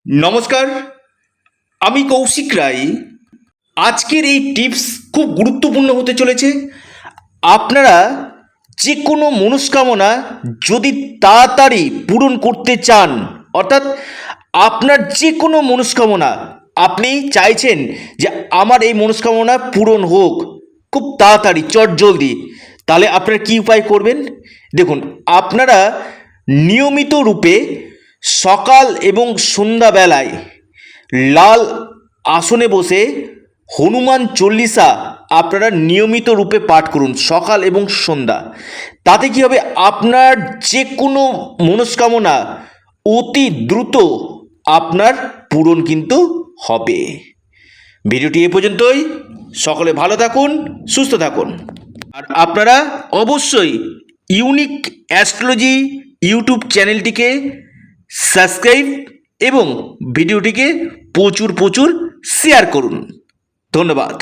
নমস্কার, আমি কৌশিক রায়। আজকের এই টিপস খুব গুরুত্বপূর্ণ হতে চলেছে। আপনারা যে কোনো মনস্কামনা যদি তাড়াতাড়ি পূরণ করতে চান, অর্থাৎ আপনার যে কোনো মনস্কামনা আপনি চাইছেন যে আমার এই মনস্কামনা পূরণ হোক খুব তাড়াতাড়ি চটজলদি, তাহলে আপনারা কী উপায় করবেন দেখুন। আপনারা নিয়মিত রূপে সকাল এবং সন্ধ্যাবেলায় লাল আসনে বসে হনুমান চল্লিশা আপনারা নিয়মিত রূপে পাঠ করুন সকাল এবং সন্ধ্যা। তাতে কী হবে, আপনার যে কোনো মনস্কামনা অতি দ্রুত আপনার পূরণ কিন্তু হবে। ভিডিওটি এ পর্যন্তই। সকলে ভালো থাকুন, সুস্থ থাকুন। আর আপনারা অবশ্যই ইউনিক অ্যাস্ট্রোলজি ইউটিউব চ্যানেলটিকে সাবস্ক্রাইব এবং ভিডিওটিকে প্রচুর শেয়ার করুন। ধন্যবাদ।